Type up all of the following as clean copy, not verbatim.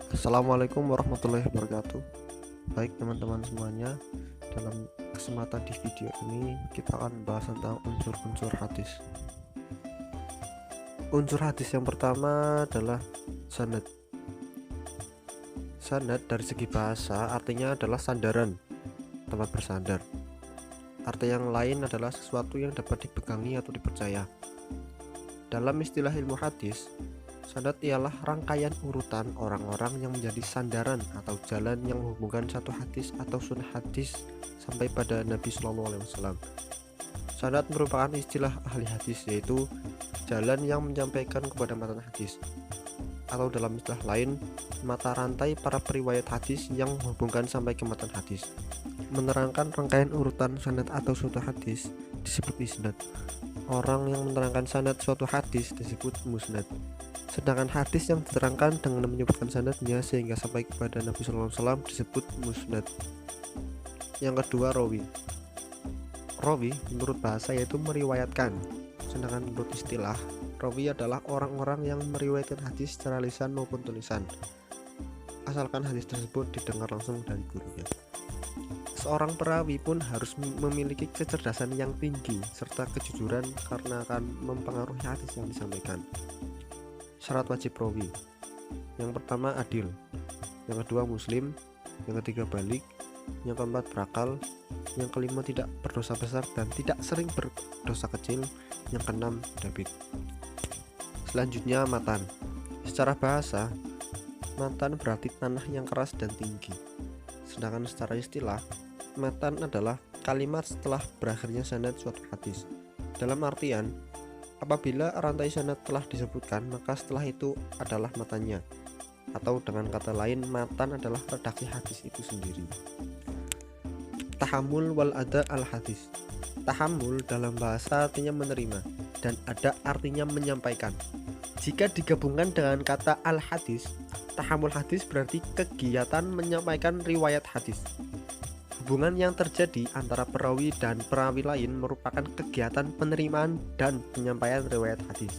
Assalamualaikum warahmatullahi wabarakatuh. Baik teman-teman semuanya, dalam kesempatan di video ini kita akan bahas tentang unsur-unsur hadis. Unsur hadis yang pertama adalah sanad. Sanad dari segi bahasa artinya adalah sandaran, tempat bersandar. Arti yang lain adalah sesuatu yang dapat dipegangi atau dipercaya. Dalam istilah ilmu hadis, sanad ialah rangkaian urutan orang-orang yang menjadi sandaran atau jalan yang menghubungkan satu hadis atau sunnah hadis sampai pada Nabi Shallallahu Alaihi Wasallam. Sanad merupakan istilah ahli hadis, yaitu jalan yang menyampaikan kepada matan hadis, atau dalam istilah lain, mata rantai para periwayat hadis yang menghubungkan sampai ke matan hadis. Menerangkan rangkaian urutan sanad atau suatu hadis disebut isnad. Orang yang menerangkan sanad suatu hadis disebut musnad. Sedangkan hadis yang diterangkan dengan menyebutkan sanadnya sehingga sampai kepada Nabi Sallallahu Alaihi Wasallam disebut musnad. Yang kedua, rawi. Rawi menurut bahasa yaitu meriwayatkan. Sedangkan menurut istilah, rawi adalah orang-orang yang meriwayatkan hadis secara lisan maupun tulisan, asalkan hadis tersebut didengar langsung dari gurunya. Seorang perawi pun harus memiliki kecerdasan yang tinggi serta kejujuran karena akan mempengaruhi hadis yang disampaikan. Syarat wajib rawi: yang pertama adil, yang kedua muslim, yang ketiga balik, yang keempat berakal, yang kelima tidak berdosa besar dan tidak sering berdosa kecil, yang keenam dabit. Selanjutnya matan. Secara bahasa, matan berarti tanah yang keras dan tinggi. Sedangkan secara istilah, matan adalah kalimat setelah berakhirnya sanad suatu hadis. Dalam artian, apabila rantai sanad telah disebutkan, maka setelah itu adalah matannya. Atau dengan kata lain, matan adalah redaksi hadis itu sendiri. Tahammul wal ada al hadis. Tahammul dalam bahasa artinya menerima, dan ada artinya menyampaikan. Jika digabungkan dengan kata al hadis, tahammul hadis berarti kegiatan menyampaikan riwayat hadis. Hubungan yang terjadi antara perawi dan perawi lain merupakan kegiatan penerimaan dan penyampaian riwayat hadis.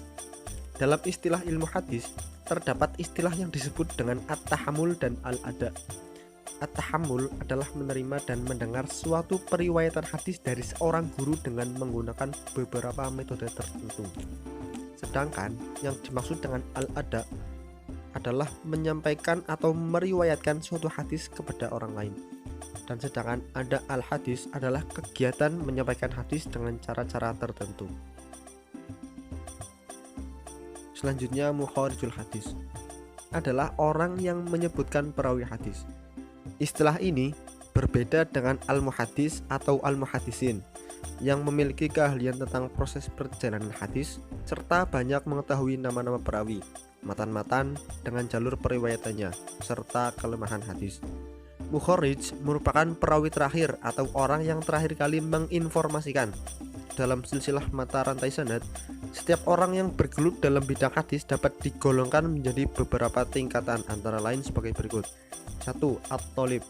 Dalam istilah ilmu hadis, terdapat istilah yang disebut dengan at-tahammul dan al-ada. At-tahammul adalah menerima dan mendengar suatu periwayatan hadis dari seorang guru dengan menggunakan beberapa metode tertentu. Sedangkan yang dimaksud dengan al-ada adalah menyampaikan atau meriwayatkan suatu hadis kepada orang lain. Dan sedangkan ada al-hadis adalah kegiatan menyampaikan hadis dengan cara-cara tertentu. Selanjutnya, mukharijul hadis adalah orang yang menyebutkan perawi hadis. Istilah ini berbeda dengan al-muhaddis atau al-muhaddisin yang memiliki keahlian tentang proses perjalanan hadis serta banyak mengetahui nama-nama perawi, matan-matan dengan jalur periwayatannya serta kelemahan hadis. Mukharij merupakan perawi terakhir atau orang yang terakhir kali menginformasikan. Dalam silsilah mata rantai sanad, setiap orang yang bergelut dalam bidang hadis dapat digolongkan menjadi beberapa tingkatan, antara lain sebagai berikut. 1. At-thalib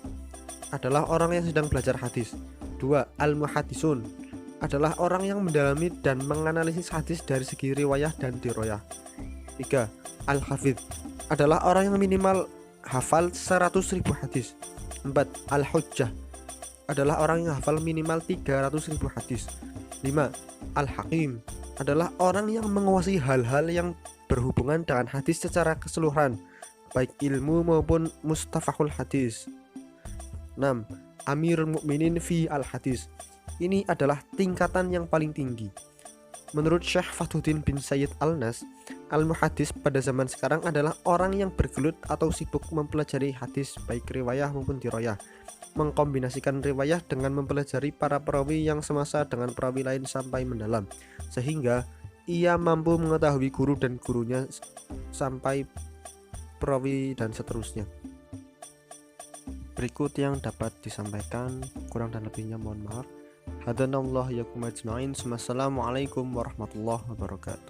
adalah orang yang sedang belajar hadis. 2. Al-muhaddisun adalah orang yang mendalami dan menganalisis hadis dari segi riwayah dan diroyah. 3. Al-hafidz adalah orang yang minimal hafal 100.000 hadis. 4. Al-hujjah adalah orang yang hafal minimal 300.000 hadis. 5. Al-hakim adalah orang yang menguasai hal-hal yang berhubungan dengan hadis secara keseluruhan, baik ilmu maupun mustafahul hadis. 6. Amirul Mukminin fi al-hadis. Ini adalah tingkatan yang paling tinggi. Menurut Syekh Fathudin bin Sayyid Al-Nas, al-muhaddis pada zaman sekarang adalah orang yang bergelut atau sibuk mempelajari hadis baik riwayah maupun diroyah, mengkombinasikan riwayah dengan mempelajari para perawi yang semasa dengan perawi lain sampai mendalam, sehingga ia mampu mengetahui guru dan gurunya sampai perawi dan seterusnya. Berikut yang dapat disampaikan, kurang dan lebihnya mohon maaf. Hadanallahu yakum ajma'in. Wassalamualaikum warahmatullahi wabarakatuh.